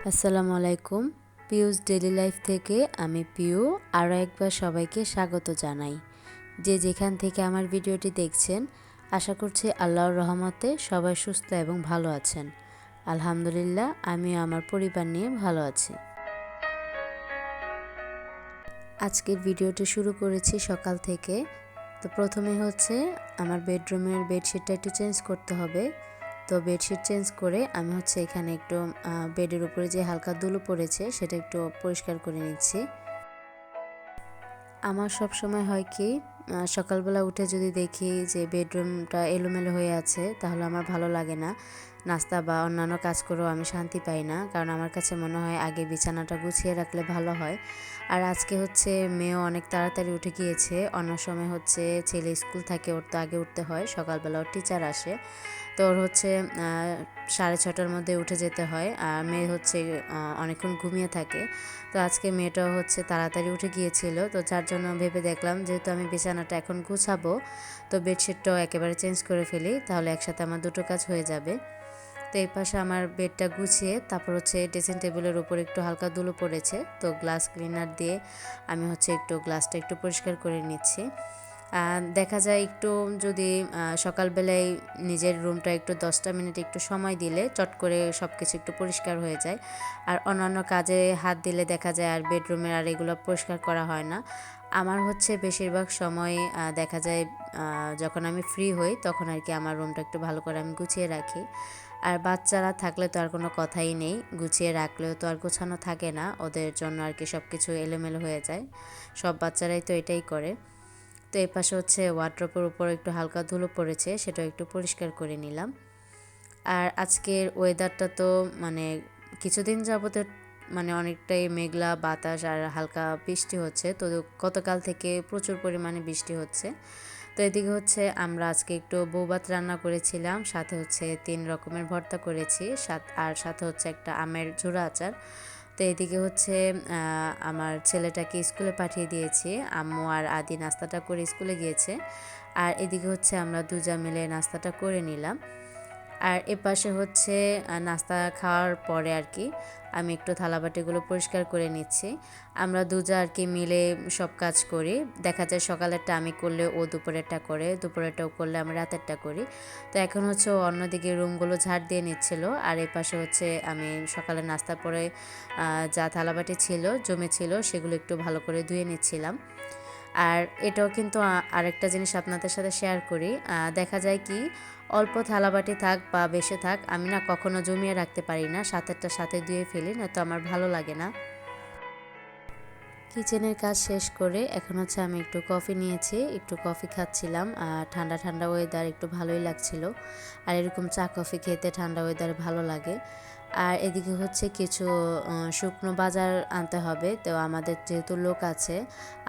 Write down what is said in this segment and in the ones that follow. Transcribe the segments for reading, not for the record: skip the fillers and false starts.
আসসালামু আলাইকুম। পিউস daily life থেকে আমি পিউ আরও একবার সবাইকে স্বাগত জানাই। যে যেখান থেকে আমার ভিডিওটি দেখছেন, আশা করছি আল্লাহর রহমতে সবাই সুস্থ এবং ভালো আছেন। আলহামদুলিল্লাহ, আমিও আমার পরিবার নিয়ে ভালো আছি। আজকের ভিডিওটি শুরু করেছি সকাল থেকে। তো প্রথমে হচ্ছে আমার বেডরুমের বেডশিটটা একটু চেঞ্জ করতে হবে। তো বেডশিট চেঞ্জ করে আমি হচ্ছে এখানে একটু বেডের উপরে যে হালকা ধুলো পড়েছে সেটা একটু পরিষ্কার করে নিচ্ছি। আমার সব সময় হয় কি, সকালবেলা উঠে যদি দেখি যে বেডরুমটা এলোমেলো হয়ে আছে তাহলে আমার ভালো লাগে না। নাস্তা বা অন্যান্য কাজ করেও আমি শান্তি পাই না, কারণ আমার কাছে মনে হয় আগে বিছানাটা গুছিয়ে রাখলে ভালো হয়। আর আজকে হচ্ছে মেয়েও অনেক তাড়াতাড়ি উঠে গিয়েছে। অন্য সময় হচ্ছে ছেলে স্কুল থাকে, ওর তো আগে উঠতে হয়, সকালবেলা ওর টিচার আসে। তো ওর হচ্ছে 6:30টার মধ্যে উঠে যেতে হয়, আর মেয়ে হচ্ছে অনেকক্ষণ ঘুমিয়ে থাকে। তো আজকে মেয়েটাও হচ্ছে তাড়াতাড়ি উঠে গিয়েছিল, তো যার জন্য ভেবে দেখলাম যেহেতু আমি বিছানাটা এখন গুছাবো, তো বেডশিটটাও একেবারে চেঞ্জ করে ফেলি, তাহলে একসাথে আমার দুটো কাজ হয়ে যাবে। তো এই পাশে আমার বেডটা গুছিয়ে তারপর হচ্ছে ড্রেসিং টেবিলের উপর একটু হালকা ধুলো পড়েছে, তো গ্লাস ক্লিনার দিয়ে আমি হচ্ছে একটু গ্লাসটা একটু পরিষ্কার করে নিচ্ছি। দেখা যায় একটু যদি সকালবেলায় নিজের রুমটা একটু 10টা মিনিট একটু সময় দিলে চট করে সব কিছু একটু পরিষ্কার হয়ে যায়। আর অন্যান্য কাজে হাত দিলে দেখা যায় আর বেডরুমের আর এগুলো পরিষ্কার করা হয় না। আমার হচ্ছে বেশিরভাগ সময় দেখা যায় যখন আমি ফ্রি হই তখন আর কি আমার রুমটা একটু ভালো করে আমি গুছিয়ে রাখি। আর বাচ্চারা থাকলে তো আর কোনো কথাই নেই, গুছিয়ে রাখলেও তো আর গোছানো থাকে না, ওদের জন্য আর কি সব কিছু এলোমেলো হয়ে যায়। সব বাচ্চারাই তো এটাই করে। তো এই পাশে হচ্ছে ওয়ার্ড্রপের উপর একটু হালকা ধুলো পড়েছে, সেটাও একটু পরিষ্কার করে নিলাম। আর আজকের ওয়েদারটা তো মানে কিছুদিন যাবত মানে অনেকটাই মেঘলা বাতাস আর হালকা বৃষ্টি হচ্ছে। তো গতকাল থেকে প্রচুর পরিমাণে বৃষ্টি হচ্ছে। তো এদিকে হচ্ছে আমরা আজকে একটু বৌভাত রান্না করেছিলাম, সাথে হচ্ছে 3 রকমের ভর্তা করেছি, আর সাথে হচ্ছে একটা আমের ঝুরা আচার। তো এদিকে হচ্ছে আমার ছেলেটাকে স্কুলে পাঠিয়ে দিয়েছি, আম্মু আর আদি নাস্তাটা করে স্কুলে গিয়েছে। আর এদিকে হচ্ছে আমরা দুজন মিলে নাস্তাটা করে নিলাম। আর এপাশে হচ্ছে নাস্তা খাওয়ার পরে আর কি আমি একটু থালাবাটিগুলো পরিষ্কার করে নিচ্ছি। আমরা দুজা আর কি মিলে সব কাজ করি। দেখা যায় সকালেরটা আমি করলে ও দুপুরেরটা করে, দুপুরেরটাও করলে আমি রাতেরটা করি। তো এখন হচ্ছে ও অন্যদিকে রুমগুলো ঝাড় দিয়ে নিচ্ছিল, আর এই পাশে হচ্ছে আমি সকালে নাস্তার পরে যা থালাবাটি ছিল জমেছিল সেগুলো একটু ভালো করে ধুয়ে নিচ্ছিলাম। আর এটাও কিন্তু আরেকটা জিনিস আপনাদের সাথে শেয়ার করি। দেখা যায় কি, অল্প থালাবাটি থাক বা বেশি থাক, আমি না কখনো জমিয়ে রাখতে পারি না, সাথেরটা সাথে ধুয়ে ফেলি, না তো আমার ভালো লাগে না। কিচেনের কাজ শেষ করে এখন হচ্ছে আমি একটু কফি নিয়েছি, একটু কফি খাচ্ছিলাম। আর ঠান্ডা ঠান্ডা ওয়েদার একটু ভালোই লাগছিল, আর এরকম চা কফি খেতে ঠান্ডা ওয়েদারে ভালো লাগে। আর এদিকে হচ্ছে কিছু শুকনো বাজার আনতে হবে। তো আমাদের যেহেতু লোক আছে,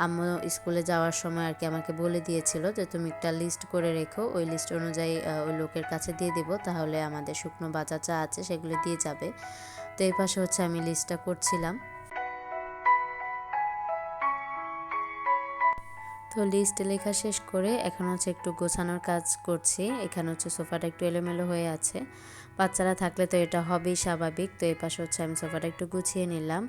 আম্মু স্কুলে যাওয়ার সময় আর কি আমাকে বলে দিয়েছিল যে তুমি একটা লিস্ট করে রেখো, ওই লিস্ট অনুযায়ী ওই লোকের কাছে দিয়ে দেবো, তাহলে আমাদের শুকনো বাজার যা আছে সেগুলো দিয়ে যাবে। তো এই পাশে হচ্ছে আমি লিস্টটা করছিলাম। তো লিস্ট লেখা শেষ করে এখন হচ্ছে একটু গোছানোর কাজ করছি। এখানে হচ্ছে সোফাটা একটু এলোমেলো হয়ে আছে, বাচ্চারা থাকলে তো এটা হবেই স্বাভাবিক। তো এই পাশে হচ্ছে আমি সোফাটা একটু গুছিয়ে নিলাম।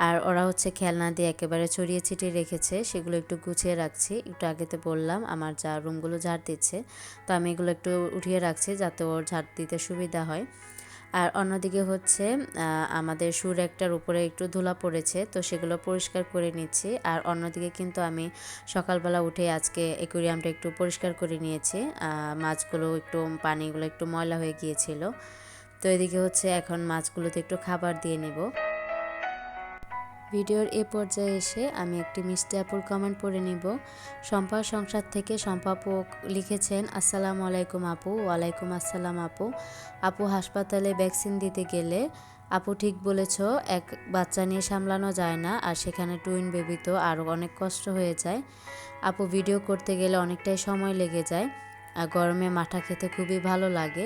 আর ওরা হচ্ছে খেলনা দিয়ে একেবারে ছড়িয়ে ছিটিয়ে রেখেছে, সেগুলো একটু গুছিয়ে রাখছি। একটু আগেতে বললাম আমার যা রুমগুলো ঝাড় দিচ্ছে, তো আমি এগুলো একটু উঠিয়ে রাখছি যাতে ওর ঝাড় দিতে সুবিধা হয়। আর অন্যদিকে হচ্ছে আমাদের সুর একটার উপরে একটু ধুলা পড়েছে, তো সেগুলো পরিষ্কার করে নিচ্ছি। আর অন্যদিকে কিন্তু আমি সকালবেলা উঠে আজকে অ্যাকুরিয়ামটা একটু পরিষ্কার করে নিয়েছি। মাছগুলো একটু পানিগুলো একটু ময়লা হয়ে গিয়েছিল। তো এদিকে হচ্ছে এখন মাছগুলোতে একটু খাবার দিয়ে নেব। ভিডিওর এ পর্যায়ে এসে আমি একটি মিষ্টি আপুর কমেন্ট পড়ে নিব। শম্পার সংসার থেকে শম্পা আপু লিখেছেন, আসসালামু আলাইকুম আপু। ওয়ালাইকুম আসসালাম আপু। আপু, হাসপাতালে ভ্যাকসিন দিতে গেলে আপু ঠিক বলেছ, এক বাচ্চা নিয়ে সামলানো যায় না, আর সেখানে টুইন বেবি তো আরও অনেক কষ্ট হয়ে যায় আপু। ভিডিও করতে গেলে অনেকটাই সময় লেগে যায়, আর গরমে মাঠা খেতে খুবই ভালো লাগে।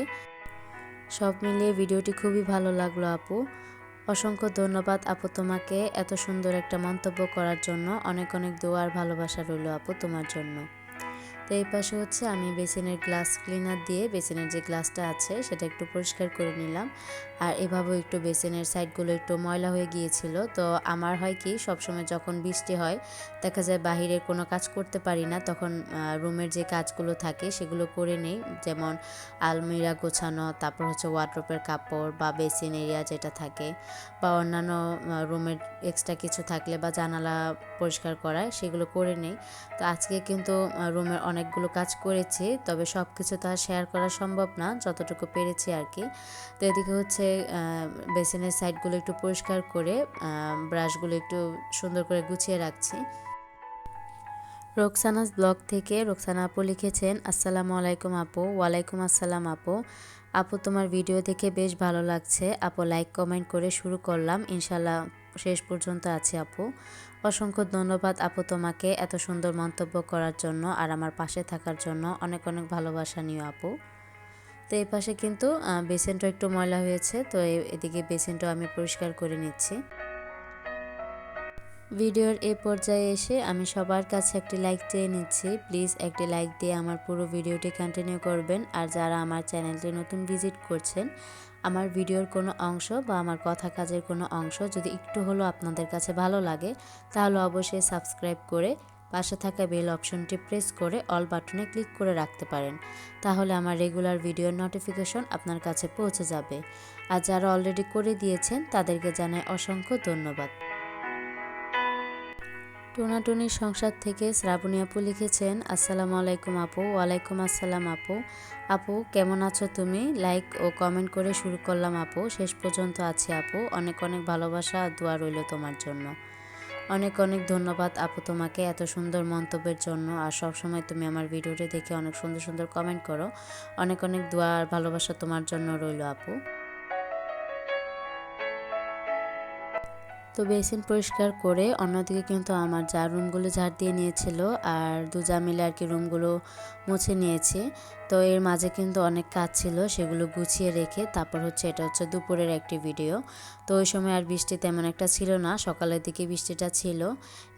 সব মিলিয়ে ভিডিওটি খুবই ভালো লাগলো আপু। অসংখ্য ধন্যবাদ আপু তোমাকে এত সুন্দর একটা মন্তব্য করার জন্য। অনেক অনেক দোয়া আর ভালোবাসা রইল আপু তোমার জন্য। তো তো এই পাশে হচ্ছে আমি বেসিনের গ্লাস ক্লিনার দিয়ে বেসিনের যে গ্লাসটা আছে সেটা একটু পরিষ্কার করে নিলাম। আর এভাবেও একটু বেসিনের সাইডগুলো একটু ময়লা হয়ে গিয়েছিল। তো আমার হয় কি সবসময় যখন বৃষ্টি হয় দেখা যায় বাহিরের কোনো কাজ করতে পারি না, তখন রুমের যে কাজগুলো থাকে সেগুলো করে নেই, যেমন আলমিরা গোছানো, তারপর হচ্ছে ওয়ার্ডরোবের কাপড় বা বেসিন এরিয়া যেটা থাকে, বা অন্যান্য রুমের এক্সট্রা কিছু থাকলে বা জানালা পরিষ্কার করা সেগুলো করে নেই। তো আজকে কিন্তু রুমের অনেকগুলো কাজ করেছি, তবে সব কিছু তো আর শেয়ার করা সম্ভব না, যতটুকু পেরেছি আর কি। তো এদিকে হচ্ছে বেসিনের সাইডগুলো একটু পরিষ্কার করে ব্রাশগুলো একটু সুন্দর করে গুছিয়ে রাখছি। রোকসানাস ব্লগ থেকে রোকসানা আপু লিখেছেন, আসসালামু আলাইকুম আপু। ওয়ালাইকুম আসসালাম আপু। আপু তোমার ভিডিও দেখে বেশ ভালো লাগছে আপু, লাইক কমেন্ট করে শুরু করলাম, ইনশাল্লাহ শেষ পর্যন্ত আছে আপু। অসংখ্য ধন্যবাদ আপু তোমাকে এত সুন্দর মন্তব্য করার জন্য আর আমার পাশে থাকার জন্য। অনেক অনেক ভালোবাসা নিও আপু। তো এই পাশে কিন্তু বেসিনটা একটু ময়লা হয়েছে, তো এদিকে বেসিনটাও আমি পরিষ্কার করে নিচ্ছি। ভিডিওর এই পর্যায়ে এসে আমি সবার কাছে একটি লাইক চেয়ে নিচ্ছি। প্লিজ একটি লাইক দিয়ে আমার পুরো ভিডিওটি কন্টিনিউ করবেন। আর যারা আমার চ্যানেলটি নতুন ভিজিট করছেন, আমার ভিডিওর কোনো অংশ বা আমার কথা কাজের কোনো অংশ যদি একটু হলেও আপনাদের কাছে ভালো লাগে, তাহলে অবশ্যই সাবস্ক্রাইব করে পাশে থাকা বেল অপশনটি প্রেস করে অল বাটনে ক্লিক করে রাখতে পারেন। তাহলে আমার রেগুলার ভিডিওর নোটিফিকেশন আপনার কাছে পৌঁছে যাবে। আর যারা অলরেডি করে দিয়েছেন তাদেরকে জানাই অসংখ্য ধন্যবাদ। টোনাটুনির সংসার থেকে শ্রাবণী আপু লিখেছেন, আসসালামু আলাইকুম আপু। ওয়ালাইকুম আসসালাম আপু। আপু কেমন আছো তুমি? লাইক ও কমেন্ট করে শুরু করলাম আপু, শেষ পর্যন্ত আছি আপু। অনেক অনেক ভালোবাসা আর দোয়া রইল তোমার জন্য। অনেক অনেক ধন্যবাদ আপু তোমাকে এত সুন্দর মন্তব্যের জন্য। আর সবসময় তুমি আমার ভিডিওটি দেখে অনেক সুন্দর সুন্দর কমেন্ট করো। অনেক অনেক দোয়া আর ভালোবাসা তোমার জন্য রইল আপু। তো বেসিন পরিষ্কার করে অন্যদিকে কিন্তু আমার যা রুমগুলো ঝাড় দিয়ে নিয়েছিল আর দুজা মিলে আর কি রুমগুলো মুছে নিয়েছি। তো এর মাঝে কিন্তু অনেক কাজ ছিল, সেগুলো গুছিয়ে রেখে তারপর হচ্ছে এটা হচ্ছে দুপুরের একটি ভিডিও। তো ওই সময় আর বৃষ্টি তেমন একটা ছিল না, সকালের দিকে বৃষ্টিটা ছিল।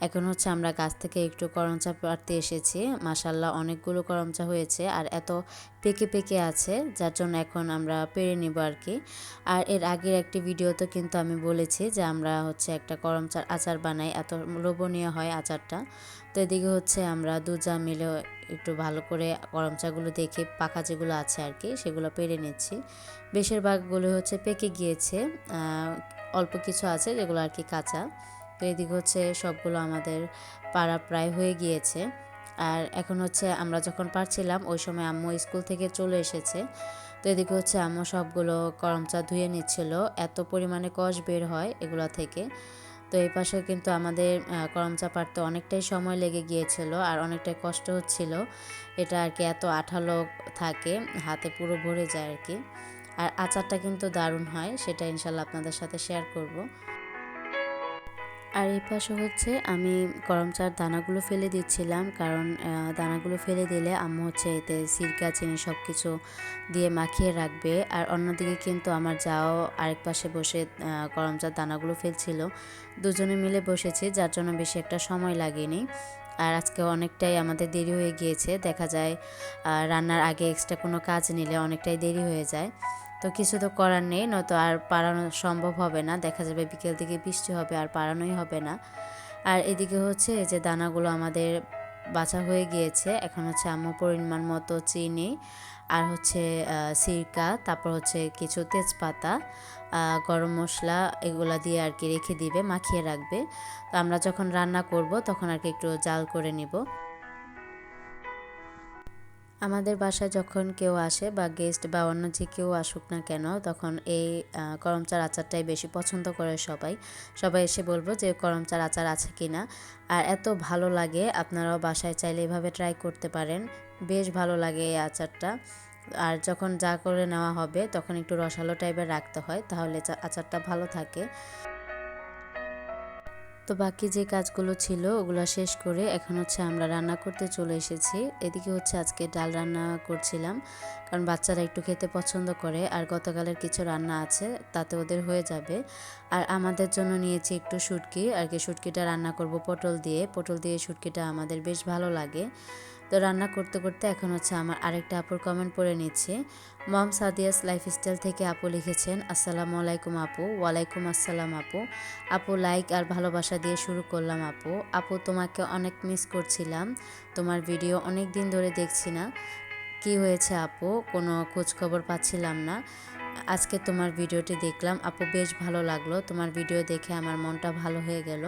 এখন হচ্ছে আমরা গাছ থেকে একটু করমচা পাড়তে এসেছি। মাশাল্লাহ অনেকগুলো করমচা হয়েছে আর এত পেকে পেকে আছে, যার জন্য এখন আমরা পেরে নিব আর কি। আর এর আগের একটি ভিডিওতে কিন্তু আমি বলেছি যে আমরা হচ্ছে একটা করমচার আচার বানাই, এত লোভনীয় হয় আচারটা। তো এদিকে হচ্ছে আমরা দুজা মিলে একটু ভালো করে করমচাগুলো দেখে পাকা যেগুলো আছে আর কি সেগুলো পেরে নিচ্ছি। বেশিরভাগগুলো হচ্ছে পেকে গিয়েছে, অল্প কিছু আছে যেগুলো আর কি কাঁচা। তো এদিকে হচ্ছে সবগুলো আমাদের পাড়া প্রায় হয়ে গিয়েছে। আর এখন হচ্ছে আমরা যখন পারছিলাম ওই সময় আম্মু স্কুল থেকে চলে এসেছে। তো এদিকে হচ্ছে আম্মু সবগুলো করমচা ধুয়ে নিচ্ছিল, এত পরিমাণে কষ বের হয় এগুলো থেকে। তো এই পাশে কিন্তু আমাদের করমচা পাড়তে অনেকটাই সময় লেগে গিয়েছিল আর অনেকটাই কষ্ট হচ্ছিল। এটা আর কি এত আঠালো থাকে, হাতে পুরো ভরে যায় আর কি। আর আচারটা কিন্তু দারুণ হয়, সেটা ইনশাল্লাহ আপনাদের সাথে শেয়ার করব। আর এই পাশে হচ্ছে আমি করমচার দানাগুলো ফেলে দিচ্ছিলাম, কারণ দানাগুলো ফেলে দিলে আম্মু হচ্ছে এতে সিরকা চিনি সব কিছু দিয়ে মাখিয়ে রাখবে। আর অন্যদিকে কিন্তু আমার যাও আরেক পাশে বসে করমচার দানাগুলো ফেলছিল। দুজনে মিলে বসেছি, যার জন্য বেশি একটা সময় লাগেনি। আর আজকে অনেকটাই আমাদের দেরি হয়ে গিয়েছে, দেখা যায় রান্নার আগে এক্সট্রা কোনো কাজ নিলে অনেকটাই দেরি হয়ে যায়। তো কিছু তো করার নেই, নয়তো আর পারানো সম্ভব হবে না, দেখা যাবে বিকেল দিকে বৃষ্টি হবে আর পারানোই হবে না। আর এদিকে হচ্ছে এই যে দানাগুলো আমাদের বাছা হয়ে গিয়েছে, এখন হচ্ছে আম্মু পরিমাণ মতো চিনি আর হচ্ছে সিরকা, তারপর হচ্ছে কিছু তেজপাতা, গরম মশলা এগুলা দিয়ে আর কি রেখে দিবে, মাখিয়ে রাখবে। তো আমরা যখন রান্না করব তখন আর কি একটু জাল করে নিব। আমাদের বাসায় যখন কেউ আসে বা গেস্ট বা অন্য যে কেউ আসুক না কেন, তখন এই করমচার আচারটাই বেশি পছন্দ করে সবাই। সবাই এসে বলবো যে করমচার আচার আছে কি না। আর এত ভালো লাগে, আপনারাও বাসায় চাইলে এভাবে ট্রাই করতে পারেন, বেশ ভালো লাগে এই আচারটা। আর যখন যা করে নেওয়া হবে তখন একটু রসালো টাইপের রাখতে হয়, তাহলে আচারটা ভালো থাকে। তো বাকি যে কাজগুলো ছিল ওগুলো শেষ করে এখন হচ্ছে আমরা রান্না করতে চলে এসেছি। এদিকে হচ্ছে আজকে ডাল রান্না করছিলাম, কারণ বাচ্চারা একটু খেতে পছন্দ করে আর গতকালের কিছু রান্না আছে তাতে ওদের হয়ে যাবে। আর আমাদের জন্য নিয়েছি একটু শুটকি আর কি, শুটকিটা রান্না করব পটল দিয়ে। পটল দিয়ে শুটকিটা আমাদের বেশ ভালো লাগে। তো তো রান্না করতে করতে এখন হচ্ছে আমার আরেকটা আপুর কমেন্ট পড়ে নিচ্ছে। মম সাদিয়াস লাইফস্টাইল থেকে আপু লিখেছেন, আসসালামু আলাইকুম আপু। ওয়ালাইকুম আসসালাম আপু। আপু লাইক আর ভালোবাসা দিয়ে শুরু করলাম আপু। আপু তোমাকে অনেক মিস করছিলাম, তোমার ভিডিও অনেক দিন ধরে দেখছি না, কি হয়েছে আপু, কোনো খোঁজ খবর পাচ্ছিলাম না। আজকে তোমার ভিডিওটি দেখলাম আপু, বেশ ভালো লাগলো, তোমার ভিডিও দেখে আমার মনটা ভালো হয়ে গেল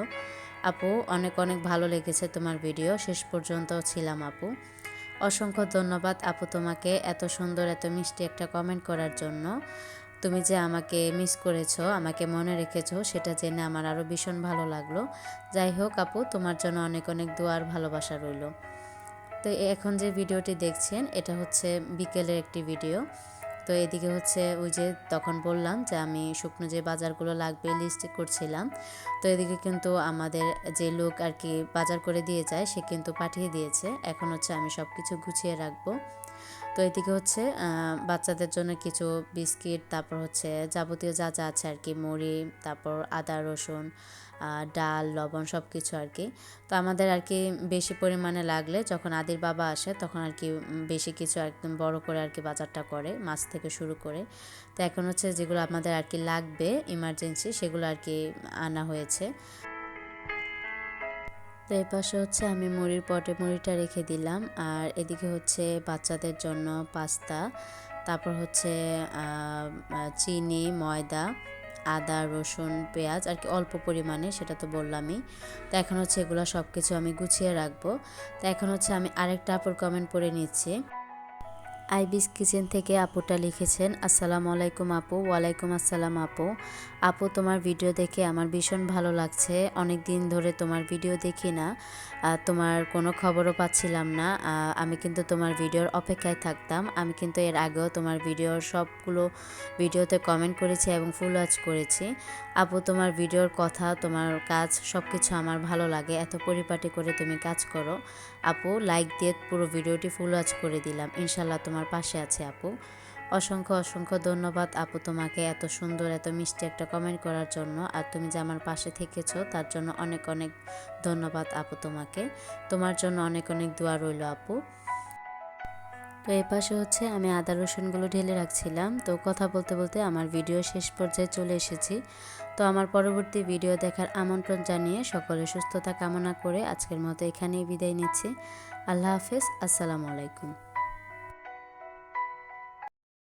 আপু। অনেক অনেক ভালো লেগেছে তোমার ভিডিও, শেষ পর্যন্ত ছিলাম আপু। অসংখ্য ধন্যবাদ আপু তোমাকে এত সুন্দর এত মিষ্টি একটা কমেন্ট করার জন্য। তুমি যে আমাকে মিস করেছো, আমাকে মনে রেখেছো, সেটা জেনে আমার আরও ভীষণ ভালো লাগলো। যাই হোক আপু, তোমার জন্য অনেক অনেক দোয়া আর ভালোবাসা রইল। তো এখন যে ভিডিওটি দেখছেন এটা হচ্ছে বিকেলের একটি ভিডিও। তো এদিকে হচ্ছে ওই যে তখন বললাম যে আমি শুকনো যে বাজারগুলো লাগবে লিস্ট করছিলাম। তো এদিকে কিন্তু আমাদের যে লোক আর কি বাজার করে দিয়ে যায় সে কিন্তু পাঠিয়ে দিয়েছে। এখন হচ্ছে আমি সব কিছু গুছিয়ে রাখবো। তো এদিকে হচ্ছে বাচ্চাদের জন্য কিছু বিস্কিট, তারপর হচ্ছে যাবতীয় যা যা আছে আর কি, মুড়ি, তারপর আদা রসুন, ডাল, লবণ সব কিছু আর কি। তো আমাদের আর কি বেশি পরিমাণে লাগলে যখন আদির বাবা আসে তখন আর কি বেশি কিছু একদম বড় করে আর কি বাজারটা করে, মাছ থেকে শুরু করে। তো এখন হচ্ছে যেগুলো আমাদের আর কি লাগবে ইমার্জেন্সি সেগুলো আর কি আনা হয়েছে। তো এই পাশে হচ্ছে আমি মুড়ির পটে মুড়িটা রেখে দিলাম, আর এদিকে হচ্ছে বাচ্চাদের জন্য পাস্তা, তারপর হচ্ছে চিনি, ময়দা, আদা রসুন পেঁয়াজ আর কি অল্প পরিমাণে, সেটা তো বললামই। তো এখন হচ্ছে এগুলো সব কিছু আমি গুছিয়ে রাখবো। তো এখন হচ্ছে আমি আরেকটা আপুর কমেন্ট পড়ে নিচ্ছি। আইবিস কিচেন থেকে আপুটা লিখেছেন, আসসালামু আলাইকুম আপু। ওয়ালাইকুম আসসালাম আপু। আপু তোমার ভিডিও দেখে আমার ভীষণ ভালো লাগছে, অনেক দিন ধরে তোমার ভিডিও দেখি না, তোমার কোনো খবরও পাচ্ছিলাম না। আমি কিন্তু তোমার ভিডিওর অপেক্ষায় থাকতাম। আমি কিন্তু এর আগেও তোমার ভিডিওর সবগুলো ভিডিওতে কমেন্ট করেছি এবং ফুল ওয়াচ করেছি। আপু তোমার ভিডিওর কথা, তোমার কাজ সব কিছু আমার ভালো লাগে, এত পরিপাটি করে তুমি কাজ করো আপু। লাইক দিয়ে পুরো ভিডিওটি ফুল ওয়াচ করে দিলাম, ইনশাল্লাহ তোমার পাশে আছে আপু। অসংখ্য অসংখ্য ধন্যবাদ আপু তোমাকে এত সুন্দর এত মিষ্টি একটা কমেন্ট করার জন্য, আর তুমি যে আমার পাশে থেকেছো তার জন্য অনেক অনেক ধন্যবাদ আপু তোমাকে। তোমার জন্য অনেক অনেক দোয়া রইল আপু। তো এই পাশে হচ্ছে আমি আদা রসুনগুলো ঢেলে রাখছিলাম। তো কথা বলতে বলতে আমার ভিডিও শেষ পর্যায়ে চলে এসেছি। তো আমার পরবর্তী ভিডিও দেখার আমন্ত্রণ জানিয়ে সকলের সুস্থতা কামনা করে আজকের মতো এখানেই বিদায় নিচ্ছি। আল্লাহ হাফেজ, আসসালামু আলাইকুম।